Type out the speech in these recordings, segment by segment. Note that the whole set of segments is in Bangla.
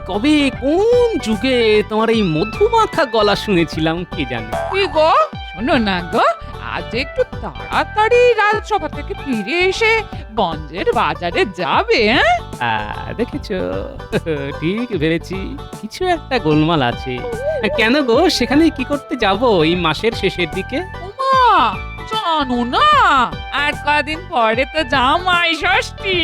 কবে কোন যুগে তোমার এই মধুমাখা গলা শুনেছিলাম কে জানে। কি গো, শোনো না গো, আজ একটু তাড়াতাড়ি রাজসভা থেকে ফিরে এসে গঞ্জের বাজারে যাবে। দেখেছো, ঠিক ভেবেছি কিছু একটা গোলমাল আছে। কেন গো, সেখানে কি করতে যাব এই মাসের শেষের দিকে? উমা, জানো না, আর কদিন পরে তো জামাই ষষ্ঠী।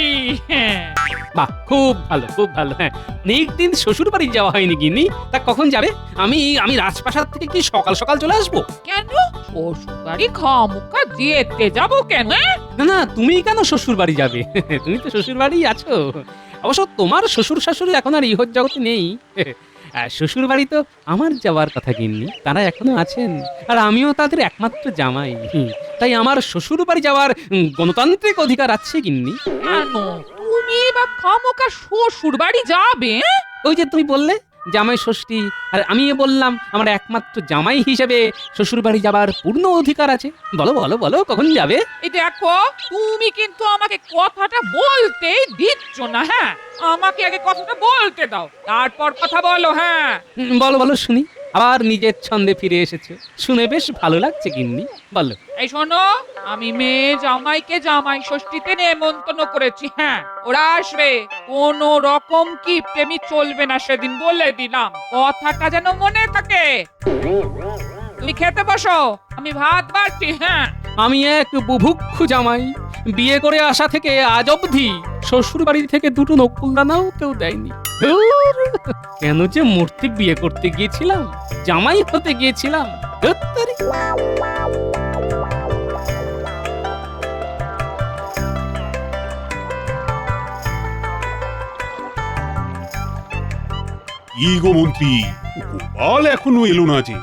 বাহ, খুব ভালো খুব ভালো। হ্যাঁ, অনেক দিন শ্বশুর বাড়ি যাওয়া হয়নি গিন্নি। তা কখন যাবে? আমি আমি রাজপ্রাসাদ থেকে কি সকাল সকাল চলে আসবো? কেন, শ্বশুরবাড়ি খামুখা যেতে যাবো কেন? না না, তুমি কেন শ্বশুর বাড়ি যাবে? তুমি তো শ্বশুর বাড়ি আছো। অবশ্য তোমার শ্বশুর শাশুড়ি এখন আর ইহর জগতে নেই। শ্বশুর বাড়ি তো আমার যাওয়ার কথা গিন্নি, তারা এখনো আছেন। আর আমিও তাদের একমাত্র জামাই। তাই আমার শ্বশুর বাড়ি যাওয়ার গণতান্ত্রিক অধিকার আছে গিন্নি। কেন তুমি বা খামুখা শ্বশুর বাড়ি যাবে? ওই যে তুমি বললে জামাই ষষ্ঠী, আর আমি বললাম আমার একমাত্র জামাই হিসেবে শ্বশুর বাড়ি যাবার পূর্ণ অধিকার আছে। বলো বলো বলো, কখন যাবে? এই দেখো, তুমি কিন্তু আমাকে কথাটা বলতেই দিচ্ছ না। হ্যাঁ, আমাকে আগে কথাটা বলতে দাও, তারপর কথা বলো। হ্যাঁ, বলো বলো শুনি। আবার নিজের ছন্দে ফিরে এসেছে, শুনে বেশ ভালো লাগছে গিন্নি, বলো। এই শোনো, আমি মেয়ে জামাইকে জামাই ষষ্ঠীতে নেমন্তন্ন করেছি। হ্যাঁ, ওরা আসবে। কোন রকম কি প্রেমী চলবে না, সেদিন বলে দিলাম। কথাটা যেন মনে থাকে। তুমি খেতে বসো, আমি ভাত বাড়ছি। হ্যাঁ, আমি এক বুভুক্ষু জামাই, বিয়ে করে আসা থেকে আজ অবধি শ্বশুর বাড়ি থেকে দুটো নকুলদানাও কেউ দেয়নি। ধুর, কেন যে মূর্তি বিয়ে করতে গিয়েছিলাম, জামাই হতে গিয়েছিলাম। ধুত্তেরি। কি গো মন্ত্রী, গোপাল এখনো এলো না যে?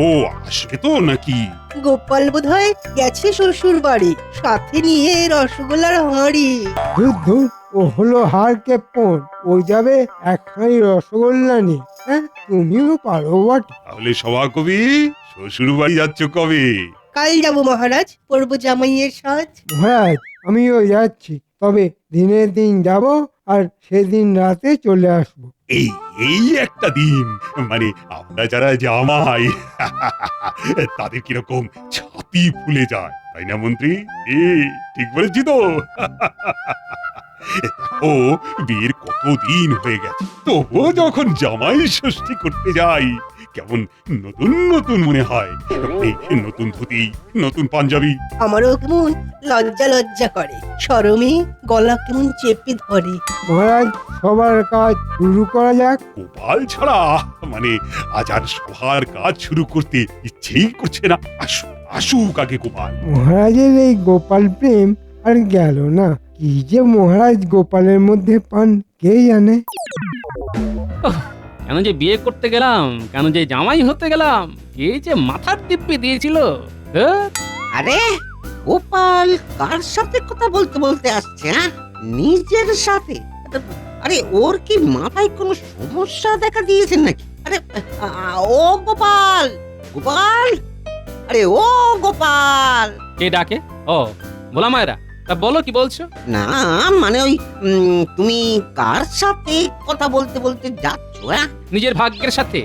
ও আসবে তো নাকি? গোপাল বোধহয় গেছে শ্বশুর বাড়ি, সাথে নিয়ে রসগোল্লার হাঁড়ি। ধুর ধুর, ও হলো হার কেপন, ও যাবে একখানি রসগোল্লা নিয়ে। হ্যাঁ, তুমিও পারো বটে। তাহলে সভা কবি, শ্বশুর বাড়ি যাচ্ছ কবে? কাল যাবো মহারাজ, পরবো জামাইয়ের সাজ। মহারাজ, আমিও যাচ্ছি, তবে দিনের দিন যাব আর সেদিন রাতে চলে আসবো। এই এই একটা দিন, মানে আমরা যারা জামাই তাদের কিরকম ছাতি ফুলে যায়, তাই না মন্ত্রী? ঠিক বলেছি তো? দেখো, বিয়ের কতদিন হয়ে গেছে, তবুও যখন জামাই ষষ্ঠী করতে যাই কেমন নতুন নতুন মনে হয়। এই নতুন ধুতি, নতুন পাঞ্জাবি। আমারও কেমন লজ্জা লজ্জা করে, শরমে গলা কেমন চেপে ধরে। মহারাজ, সবার কাজ শুরু করা যাক। গোপাল ছাড়া মানে আজ আর সবার কাজ শুরু করতে ইচ্ছেই করছে না। আসুক আগে গোপাল। মহারাজের এই গোপাল প্রেম আর গেল না। কি যে মহারাজ গোপালের মধ্যে পান কে জানে। কেন যে বিয়ে করতে গেলাম, কেন যে জামাই হতে গেলাম, কে যে মাথার দিব্যি দিয়েছিল। ধুর। আরে গোপাল কার সাথে কথা বলতে বলতে আসছে? হ্যাঁ, নিজের সাথে? আরে ওর কি মাথায় কোনো সমস্যা দেখা দিয়েছে নাকি? আরে ও গোপাল, গোপাল, আরে ও গোপাল। কে ডাকে? ও, বলা মায়েরা, তা বলো, কি বলছো? না মানে ওই তুমি কার সাথে কথা বলতে বলতে যাচ্ছ? হ্যাঁ, নিজের ভাগ্যের সাথে।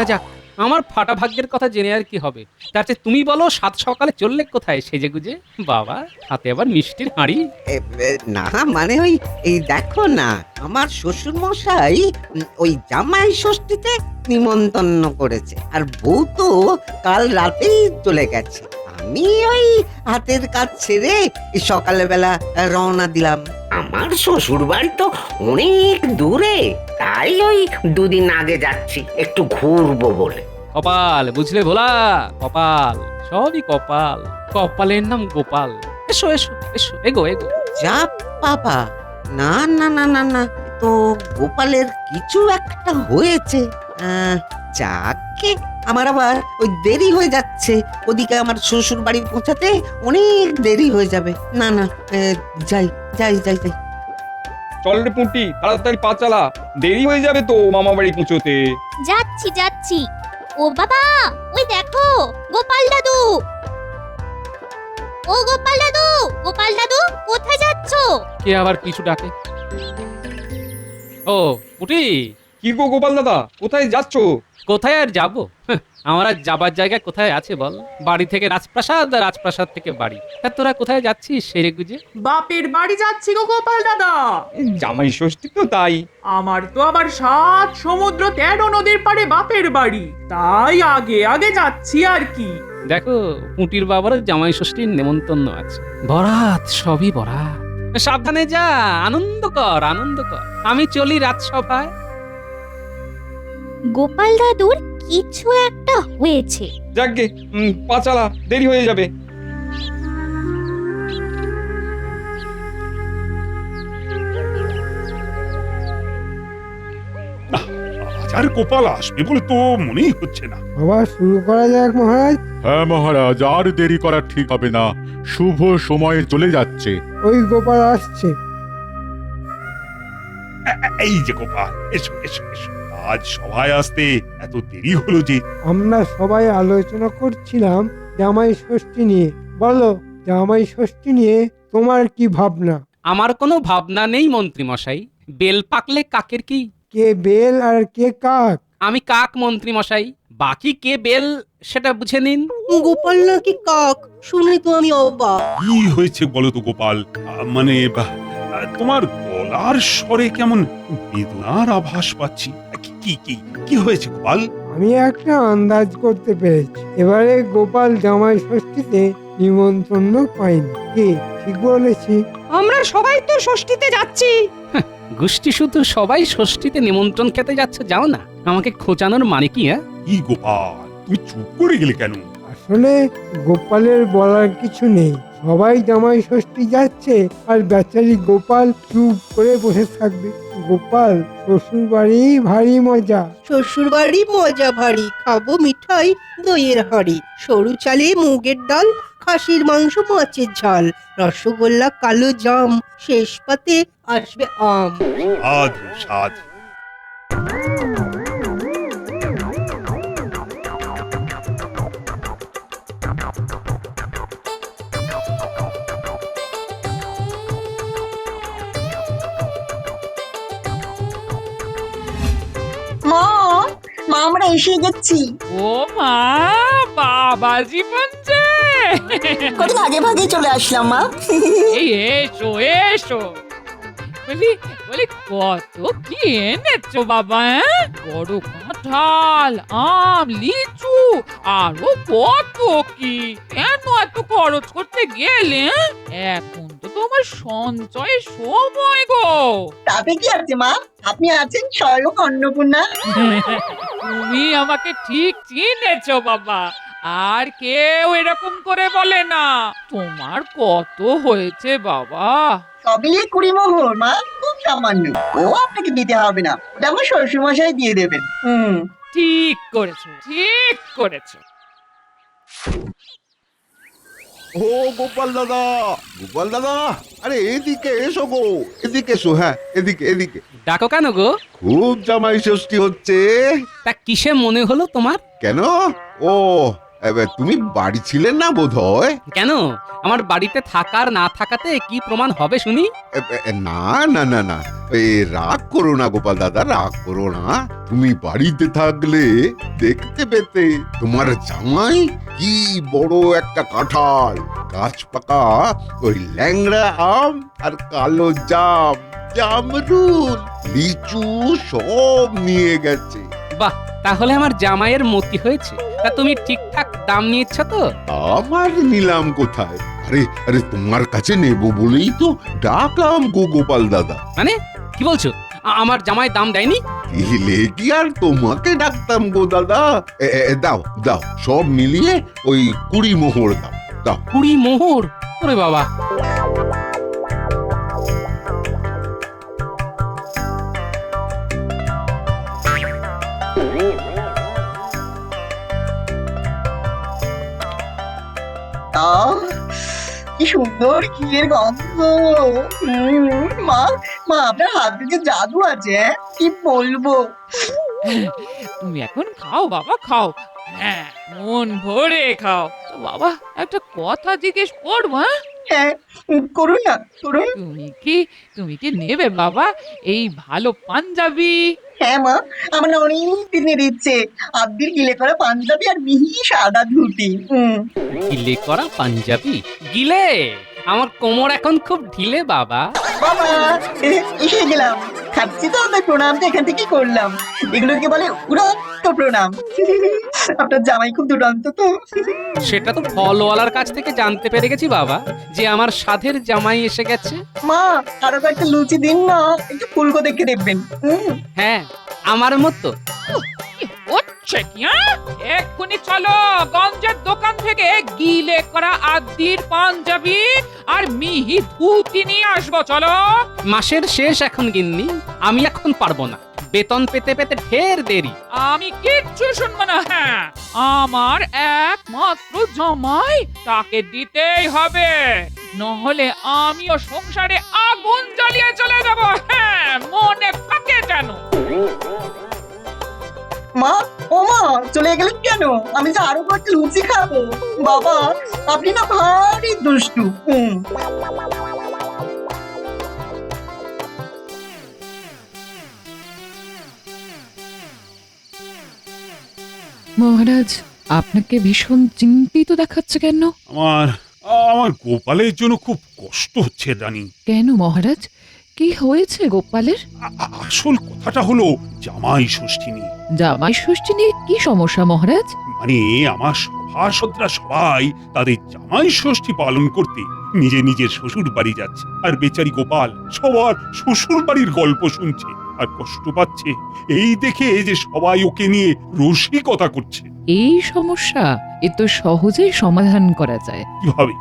যাক, আমার ফাটা ভাগ্যের কথা জেনে আর কি হবে। তার চেয়ে তুমি বলো, সাত সকালে চললে কোথায় সেজে গুজে? বাবা, হাতে আবার মিষ্টির হাঁড়ি। না মানে ওই এই দেখো না, আমার শ্বশুর মশাই ওই জামাই ষষ্ঠীতে নিমন্ত্রণ করেছে, আর বউ তো কাল রাতেই চলে গেছে। আমি ওই হাতের কাজ ছেড়ে সকালবেলা রওনা দিলাম। আমার শ্বশুর বাড়ি তো অনেক দূরে, তাই ওই দুদিন আগে যাচ্ছি একটু ঘুরবো বলে। কপাল, বুঝলে ভোলা, কপাল, সবই কপাল। কপালের নাম গোপাল। এসো এসো এসো, এগো এগো। যা বাবা, না না না না না, তো গোপালের কিছু একটা হয়েছে। যাকে আমার আবার ওই দেরি হয়ে যাচ্ছে, ওদিকে আমার শ্বশুর বাড়ি পৌঁছাতে অনেক দেরি হয়ে যাবে। না না, যাই যাই যাই যাই। চল রে পুঁটি, তাড়াতাড়ি পা চালা, দেরি হয়ে যাবে তো মামা বাড়ি পৌঁছতে। যাচ্ছি যাচ্ছি। ও বাবা, ওই দেখো গোপাল দাদু। ও গোপাল দাদু, গোপাল দাদু, কোথায় যাচ্ছো? কে আবার পিছু ডাকে? ও পুটি, কি গো গোপাল দাদা, কোথায় যাচ্ছ? কোথায় আর যাবো? আমার আর যাবার জায়গা কোথায় আছে বল? বাড়ি থেকে রাজপ্রাসাদ আর রাজপ্রাসাদ থেকে বাড়ি। তা তোরা কোথায় যাচ্ছিস সেরে গুজে? বাপের বাড়ি যাচ্ছি গো গোপাল দাদা। জামাই ষষ্ঠী তো তাই। আমার তো আবার 7 সমুদ্র 13 নদীর পাড়ে বাপের বাড়ি, তাই আগে আগে যাচ্ছি আর কি। দেখো পুঁটির বাবার জামাই ষষ্ঠীর নেমন্তন্ন আছে, বরাত, সবই বরাত। সাবধানে যা, আনন্দ কর আনন্দ কর। আমি চলি রাজসভায়। গোপাল দাদুর কিছু একটা হয়েছে। যাকগে, পা চালা, দেরি হয়ে যাবে। আজ আর গোপাল আসবে বলে তো মনেই হচ্ছে না। আবার শুরু করা যাক মহারাজ। হ্যাঁ মহারাজ, আর দেরি করা ঠিক হবে না, শুভ সময়ে চলে যাচ্ছে। ওই গোপাল আসছে। এই যে গোপাল, এসো এসো এসো। আজ সভায় আসতে এত দেরি হলো যে? আমরা সবাই আলোচনা করছিলাম জামাই ষষ্ঠী নিয়ে। বলো, জামাই ষষ্ঠী নিয়ে তোমার কি ভাবনা? আমার কোনো ভাবনা নেই মন্ত্রী মশাই। বেল পাকলে কাকের কি? কে বেল আর কে কাক? আমি কাক মন্ত্রী মশাই, বাকি কে বেল সেটা বুঝে নিন। গোপাল নাকি কাক, শুনে তো আমি অবাক। কি হয়েছে বলো তো গোপাল? মানে তোমার গলার স্বরে কেমন বেদনার আভাস পাচ্ছি। কি কি কি হয়েছে গোপাল? আমি একটা আন্দাজ করতে পেরেছি। এবারে গোপাল জামাই ষষ্ঠীতে নিমন্ত্রণ পাইনি। কি ঠিক বলেছি? আমরা সবাই তো ষষ্ঠীতে যাচ্ছি। গোষ্ঠী শুধু সবাই ষষ্ঠীতে নিমন্ত্রণ খেতে যাচ্ছে, যাও না। আমাকে খোঁচানোর মানে কি? হ্যাঁ, কি গোপাল, তুমি চুপ করে গেলে কেন? আসলে গোপালের বলার কিছু নেই। সবাই জামাই ষষ্ঠী যাচ্ছে আর বেচারি গোপাল চুপ করে বসে থাকবে। গোপাল, শ্বশুর বাড়ি ভারী মজা। শ্বশুর বাড়ি মজা ভারী, খাবো মিঠাই দইয়ের হাঁড়ি, সরু চালে মুগের ডাল, খাসির মাংস মাছের ঝাল, রসগোল্লা কালো জাম, শেষ পাতে আসবে আম। সাধু সাধু। মা আমরা এসে গেছি। ও মা, বাবা জীবন যে কত আগে ভাগে চলে আসলাম মা। এই এসো এসো। বলি বলি কত কি এনেছো বাবা? বড় কাঁঠাল, আম, লিচু, আরো কত কি। কেন এত খরচ করতে গেলে? এখন তো তোমার সঞ্চয় সময় গো। তাতে কি আছে মা, আপনি আছেন স্বয়ং অন্নপূর্ণা। তুমি আমাকে ঠিক চিনেছো বাবা, আর কেউ এরকম করে বলে না। তোমার কত হয়েছে বাবা? সবই 20 মোহর মা, খুব সামান্য। ও আপনাকে দিতে হবে না, ওটা আমার শ্বশুরমশাই দিয়ে দেবেন। ঠিক করেছো, ঠিক করেছো। ও গোপাল দাদা, গোপাল দাদা, আরে এদিকে এসো গো, এদিকে এসো। হ্যাঁ, এদিকে এদিকে। ডাকো কেন গো? খুব জামাই ষষ্ঠী হচ্ছে। তা কিসে মনে হলো তোমার? কেন? ও, এবার তুমি বাড়ি ছিলে না বোধহয়। কেন, আমার বাড়িতে থাকার না থাকাতে কি প্রমাণ হবে শুনি? না না না না, এই রাগ করো না গোপাল দাদা, রাগ করো না। তুমি বাড়িতে থাকলে দেখতে পেতে তোমার জামাই কি বড় একটা কাঁঠাল, গাছ পাকা ওই ল্যাংড়া আম আর কালো জাম, জামরুল, লিচু সব নিয়ে গেছে। বাহ, তাহলে আমার জামাইয়ের মতি হয়েছে। তা তুমি ঠিকঠাক দাম নিয়েছ তো? আমার নিলাম কোথায়? আরে আরে, তোমার কাছে নেব বলেই তো ডাকলাম গো গোপাল দাদা। মানে কি বলছো? আমার জামাই দাম দেয়নি? দিলে কি আর তোমাকে ডাকতাম গো দাদা। দাও দাও, সব মিলিয়ে ওই 20 মোহর দাও। দাও 20 মোহর? ওরে বাবা! কি সুন্দর ক্ষীরের গন্ধ। মা মা আপনার হাত থেকে জাদু আছে, কি বলবো। তুমি এখন খাও বাবা, খাও। হ্যাঁ, মন ভরে খাও। তো বাবা, একটা কথা জিজ্ঞেস করবো? হ্যাঁ করুন না, করুন। তুমি কি নেবে বাবা এই ভালো পাঞ্জাবি, হ্যাঁ মা, আমার না অনেক দিনের ইচ্ছে আব্বির গিলে করা পাঞ্জাবি আর মিহি সাদা ধুতি। গিলে করা পাঞ্জাবি গিলে? আমার কোমর এখন খুব ঢিলে বাবা। বাবা এসে গেলাম, খাচ্ছি তো আপনার প্রণামটা এখান থেকে করলাম। এগুলোকে বলে উড়ন্ত প্রণাম। আপনার জামাই খুব দুরন্ত তো। সেটা তো ফলওয়ালার কাছ থেকে জানতে পেরে গেছি বাবা, যে আমার সাধের জামাই এসে গেছে। মা আরো কয়েকটা লুচি দিন না, একটু ফুলকো দেখে দেখবেন। হ্যাঁ আমার মতো। হচ্ছে কি এক্ষুনি চলো গঞ্জের দোকান থেকে গিলে করা আদির পাঞ্জাবি আর মিহি ধুতি নিয়ে আসবো, চলো। মাসের শেষ এখন গিন্নি, আমি এখন পারবো না, বেতন পেতে পেতে ঢের দেরি। আমি কিচ্ছু শুনবো না। হ্যাঁ, আমার একমাত্র জামাই, তাকে দিতেই হবে, নহলে আমিও সংসারে আগুন জ্বালিয়ে চলে যাব। হ্যাঁ, মনে থাকে যেন। মা, ও মা, চলে গেলেন কেন? আমি যে আরো কয়েকটা লুচি খাবো। বাবা আপনি না ভারী দুষ্টু। মহারাজ, আপনাকে ভীষণ চিন্তিত দেখাচ্ছে কেন? আমার আমার গোপালের জন্য খুব কষ্ট হচ্ছে রানী। কেন মহারাজ, কি হয়েছে গোপালের? আসল কথাটা হলো জামাই ষষ্ঠী নিয়ে। জামাই ষষ্ঠী নিয়ে কি সমস্যা মহারাজ? মানে আমার সভাসদরা সবাই তাদের জামাই ষষ্ঠী পালন করতে নিজে নিজের শ্বশুর বাড়ি যাচ্ছে, আর বেচারি গোপাল সবার শ্বশুর বাড়ির গল্প শুনছে আর কষ্ট পাচ্ছে এই দেখে যে সবাই ওকে নিয়ে রসিকতা করছে। এই সমস্যা এ তো সহজেই সমাধান করা যায়। কিভাবে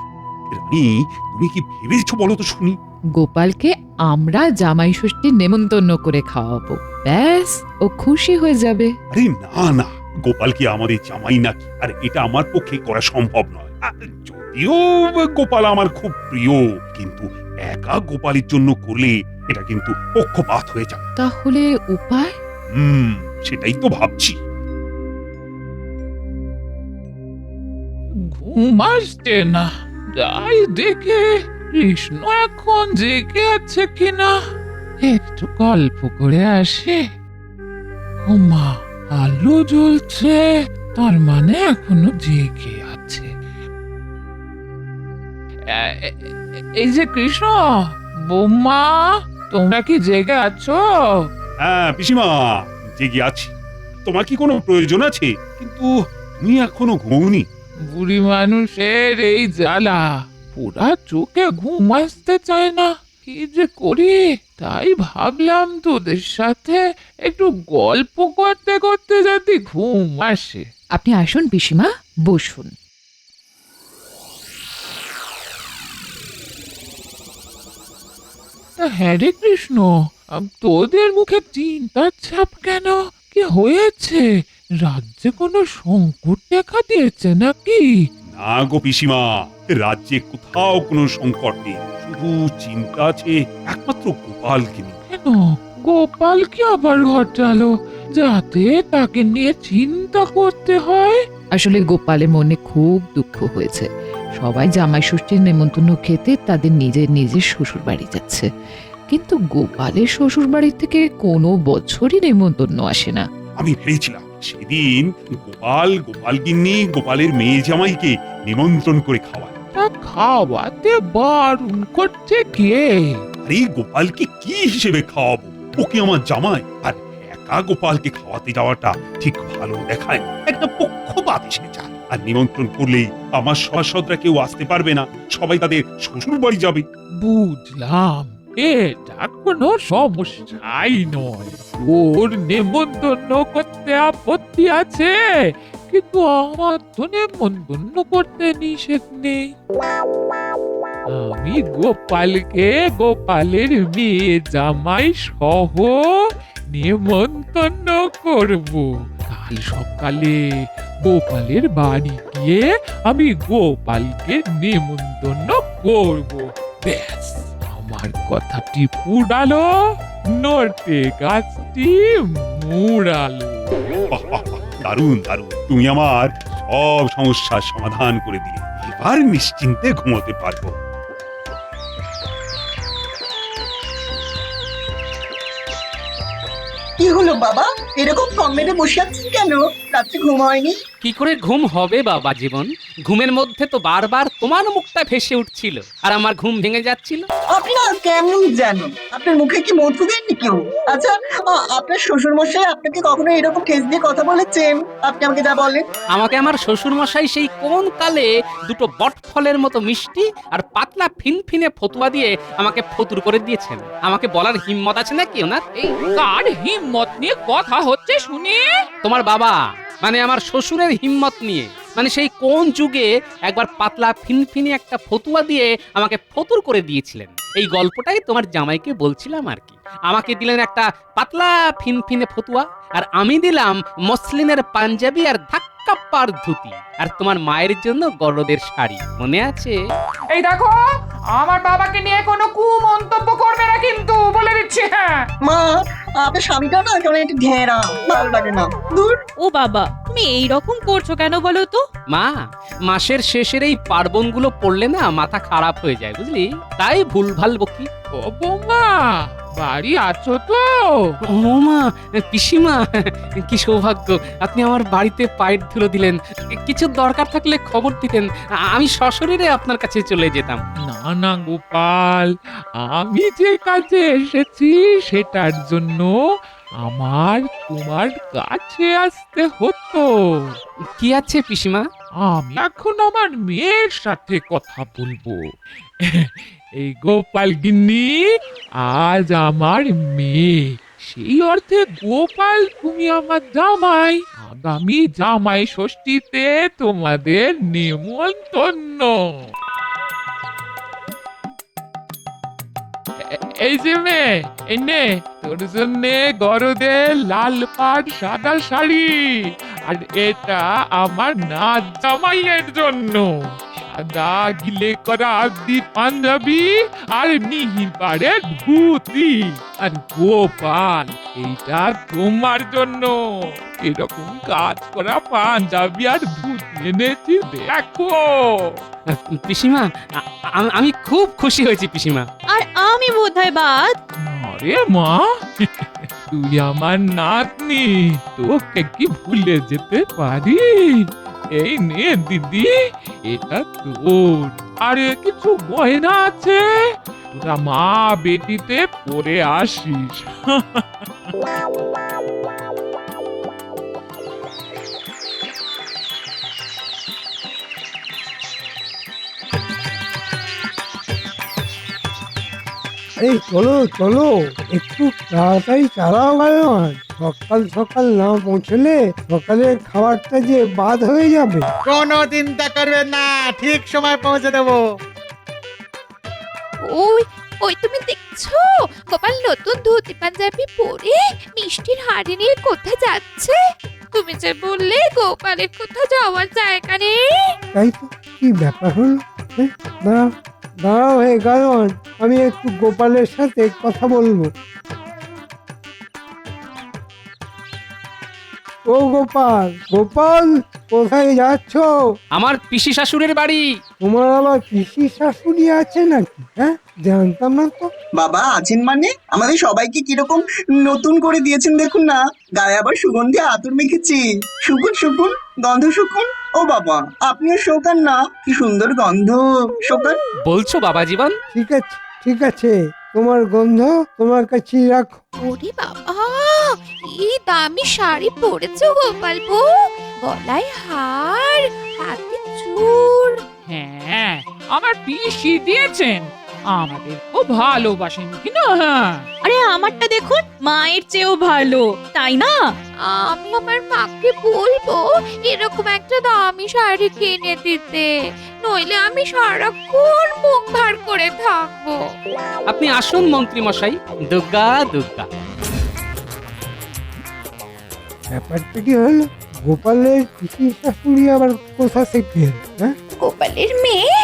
রানী, তুমি কি ভেবেছো বলো তো শুনি? গোপালকে আমরা জামাই ষষ্ঠীর নেমন্তন্ন করে খাওয়াবো, ব্যাস ও খুশি হয়ে যাবে। আরে না না, গোপাল কি আমাদের জামাই নাকি? আর এটা আমার পক্ষে করা সম্ভব নয়। যদিও গোপাল আমার খুব প্রিয়, কিন্তু একা গোপালের জন্য করলে এটা কিন্তু পক্ষপাত হয়ে যাবে। তাহলে উপায়? সেটাই তো ভাবছি। ঘুম আসছে না, যাই দেখে কৃষ্ণ এখন জেগে আছে কিনা, একটু গল্প করে আসে। ওমা, আলো জ্বলছে, তার মানে এখনো জেগে আছে। এই যে কৃষ্ণ, বৌমা, তোমরা কি জেগে আছো? হ্যাঁ পিসিমা, জেগে আছি। তোমার কি কোনো প্রয়োজন আছে? কিন্তু তুমি এখনো ঘুমোওনি। বুড়ি মানুষের এই জ্বালা, পুরা চোখে ঘুম আসতে চায় না, কি যে করি। তাই ভাবলাম তোদের সাথে একটু গল্প করতে করতে যাতে ঘুম আসে। আপনি আসুন পিসিমা, বসুন। হ্যাঁ রে কৃষ্ণ, তোদের মুখে চিন্তার ছাপ কেন? কি হয়েছে? রাজ্যে কোনো সংকট দেখা দিয়েছে নাকি? না গো পিসিমা, রাজ্যে কোথাও কোনো সংকট নেই, শুধু চিন্তা আছে একমাত্র গোপালকে নিয়ে। কেন, গোপাল কি আবার ঘটালো যাতে তাকে নিয়ে চিন্তা করতে হয়? আসলে গোপালের মনে খুব দুঃখ হয়েছে। সবাই জামাই ষষ্ঠীর নেমন্তন্ন খেতে তাদের নিজের নিজের শ্বশুর বাড়ি যাচ্ছে, কিন্তু গোপালের শ্বশুর বাড়ি থেকে কোনো বছরই নেমন্তন্ন আসে না। আমি ভেবেছিলাম সেদিন গোপালগিন্নি গোপালের মেয়ে জামাইকে নিমন্ত্রণ করে খাওয়ায়। তা খাওয়াতে বারণ করছে কে? আরে গোপালকে কি হিসেবে খাওয়াবো? ওকে আমার জামাই, আর একা গোপালকে খাওয়াতে যাওয়াটা ঠিক ভালো দেখায় না। একটা পক্ষপাত এসে যায়। আর নিমন্ত্রণ করলেই আমার সভাসদরা কেউ আসতে পারবে না, সবাই তাদের শ্বশুর বাড়ি যাবে। বুঝলাম, এটা কোনো সমস্যাই নয়। ওর নেমন্তন্ন করতে আপত্তি আছে, কিন্তু আমার তো নেমন্তন্ন করতে নিষেধ নেই। আমি গোপালকে গোপালের মেয়ে জামাই সহ নেমন্তন্ন করব। কাল সকালে গোপালের বাড়ি গিয়ে আমি গোপালকে নেমন্তন্ন করব, ব্যাস। আমার কথাটি পুরালো, নড়তে গাছটি মুড়ালো। দারুণ দারুণ, তুমি আমার সব সমস্যার সমাধান করে দিলে। এবার নিশ্চিন্তে ঘুমোতে পারবো। কি কি হলো বাবা, এরকম কম মেরে বসে আছেন কেন? রাত্রে ঘুম হয়নি? কি করে ঘুম হবে বাবা জীবন? ঘুমের মধ্যে তো বারবার তোমার মুখটা ভেসে উঠছিল আর আমার ঘুম ভেঙে যাচ্ছিল। আপনি না কেমন জানো, আপনার মুখে কি মধু দেননি কেউ? আচ্ছা, আপনার শ্বশুর মশাই আপনাকে কখনো এরকম ঠেস দিয়ে কথা বলেছেন? আপনি আমাকে যা বলেন। আমাকে আমার শ্বশুর মশাই সেই কোন কালে দুটো বট ফলের মতো মিষ্টি আর পাতলা ফিনফিনে ফতুয়া দিয়ে আমাকে ফতুর করে দিয়েছেন। আমাকে বলার হিম্মত আছে নাকি ওনার? এই কার হিম্মত নিয়ে কথা হচ্ছে শুনি? তোমার বাবা মানে আমার শ্বশুরের হিম্মত নিয়ে। মানে সেই কোন যুগে একবার পাতলা ফিনফিনে একটা ফতুয়া দিয়ে আমাকে ফতুর করে দিয়েছিলেন। এই গল্পটাই তোমার জামাইকে বলছিলাম আর কি। আমাকে দিলেন একটা পাতলা ফিনফিনে ফতুয়া আর আমি দিলাম মসলিনের পাঞ্জাবি আর ধাক্কাপ্পার ধুতি আর তোমার মায়ের জন্য গরদের শাড়ি, মনে আছে? এই দেখো, আমার বাবাকে নিয়ে কোনো কুমন্তব্য করবে না কিন্তু, বলে দিচ্ছি। হ্যাঁ মা, আপনার স্বামীটা না কেমন একটু ঘেরা, ভালো লাগে না। দূর। ও বাবা, তুমি এই রকম করছো কেন বলো তো? মা, মাসের শেষের এই পার্বণগুলো পড়লে না মাথা খারাপ হয়ে যায়, বুঝলি? তাই ভুলভাল বকি। ও বৌমা, বাড়ি আছো তো? ও মা, পিসিমা, কি সৌভাগ্য! আপনি আমার বাড়িতে পায়ের ধুলো দিলেন। কিছু দরকার থাকলে খবর দিতেন, আমি সশরীরে আপনার কাছে চলে যেতাম। না না গোপাল, আমি যে কাজে এসেছি সেটার জন্য আমার তোমার কাছে আসতে হতো। কি আছে পিসিমা? আমি এখন আমার মেয়ের সাথে কথা বলবো। এই গোপাল গিন্নি আজ আমার মেয়ে, সেই অর্থে গোপাল তুমি আমার জামাই। আগামী জামাই ষষ্ঠীতে তোমাদের নিমন্ত্রণ। এই যে মেয়ে, এই নে তোর জন্য গরদের লাল পাড় সাদা শাড়ি, আর এটা আমার নাচ জামাইয়ের জন্য সাদা গিলে করা আদি পাঞ্জাবি আর মিহি পাড়ের ধুতি। আর গোপাল, এইটা তোমার জন্য এরকম কাজ করা পাঞ্জাবি আর ধুতি এনেছি, দেখো। পিসিমা, আমি খুব খুশি হয়েছি পিসিমা। আর আমি বোধহয় বাদ। আরে মা, তুই আমার নাতনি, তোকে কি ভুলে যেতে পারি? এই নে দিদি, এটা তোর। আরে কিছু গয়না আছে, তোরা মা বেটিতে পরে আসিস। এই চলো চলো, একটু তাড়াতাড়ি চালাও গাড়ি। সকাল সকাল না পৌঁছলে সকালের খাবারটা যে বাদ হয়ে যাবে। কোনো চিন্তা করবেন না, ঠিক সময় পৌঁছে দেবো। ওই ওই তুমি দেখছো গোপাল নতুন ধুতি পাঞ্জাবি পরে মিষ্টির হাড়ি নিয়ে কোথায় যাচ্ছে? তুমি যে বললে গোপালের কোথাও যাওয়ার জায়গা নেই। তাই তো, কি ব্যাপার হলো? দাঁড়াও দাঁড়াও হে গায়ন, আমি একটু গোপালের সাথে কথা বলবো। ও গোপাল, গোপাল কোথায় যাচ্ছ? আমার পিসি শাশুড়ির বাড়ি। তোমার আবার পিসি শাশুড়ি আছে নাকি? হ্যাঁ, জানতাম না তো। বাবা আছেন মানে? আমাদের সবাইকে কিরকম নতুন করে দিয়েছেন দেখুন না, গায়ে আবার সুগন্ধি আতর মেখেছি। শুকুন শুকুন, গন্ধ শুকুন। ও বাবা, আপনিও শোকান না, কি সুন্দর গন্ধ, শোকান। বলছো বাবা জীবন? ঠিক আছে ঠিক আছে, তোমার গন্ধ তোমার কাছেই রাখো। ওরে বাবা, এই দামি শাড়ি পরেছো গোপাল বউ, গলায় হার, হাতে চূড়। হ্যাঁ, আমার পিসি দিয়েছেন, আমাদের খুব ভালোবাসেন কিনা? হ্যাঁ, আরে আমারটা দেখুন, মায়ের চেয়েও ভালো, তাই না? আমি আমার মাকে বলবো এরকম একটা দামি শাড়ি কিনে দিতে, নইলে আমি সারাক্ষণ মুখ ভার করে থাকবো। আপনি আসুন মন্ত্রী মশাই। দুর্গা দুর্গা। ব্যাপারটা কি হলো? গোপালের পিসি শাশুড়ি আবার কোথা থেকে এলো? হ্যাঁ, গোপালের মেয়ে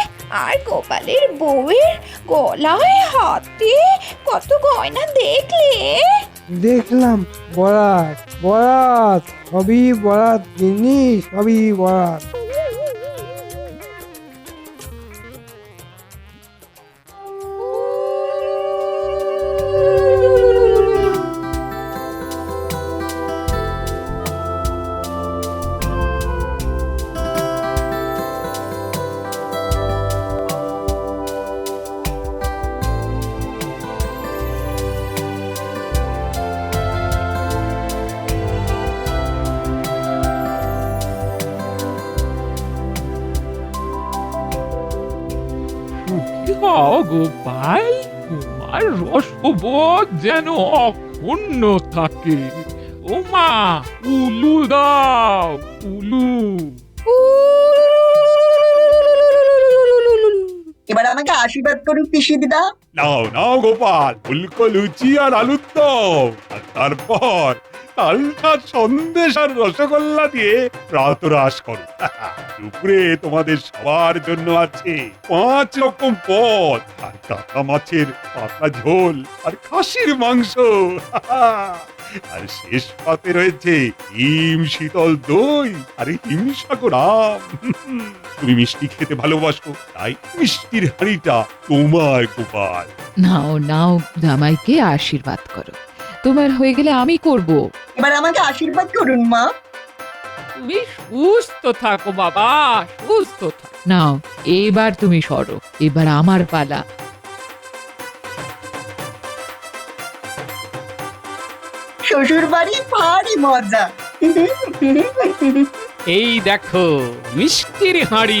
আর গোপালের বউয়ের গলায় হাতে কত গয়না দেখলে? দেখলাম, বরাত বরাত, সবই বরাত জিনিস, সবই বরাত। নাও গোপাল, তোমার রসবোধ যেন অক্ষুণ্ণ থাকে। ও মা, উলু দাও, উলু। এবার আমাকে আশীর্বাদ করুন পিসি দিদা। নাও নাও গোপাল, ফুলকো লুচি আর আলুর দম, আর তারপর তালটা সন্দেশ আর রসগোল্লা দিয়ে প্রাতরাশ করো। দুপুরে তোমাদের সবার জন্য আছে 5 রকম পদ, আর কাঁচা মাছের পাতলা ঝোল আর খাসির মাংস। আর শেষ পাতে রয়েছে হিম শীতল দই আর হিমসাগর আম। তুমি মিষ্টি খেতে ভালোবাসো, তাই মিষ্টির হাঁড়িটা তোমার গোপাল। নাও নাও, জামাইকে আশীর্বাদ করো। তোমার হয়ে গেলে আমি করব। এবার আমাকে আশীর্বাদ করুন মা। তুমি সুস্থ থাকো বাবা, সুস্থ থাকো। নাও, এবার তুমি সরো, এবার আমার পালা। শ্বশুর বাড়ি ভারী মজা। এই দেখো মিষ্টির হাঁড়ি।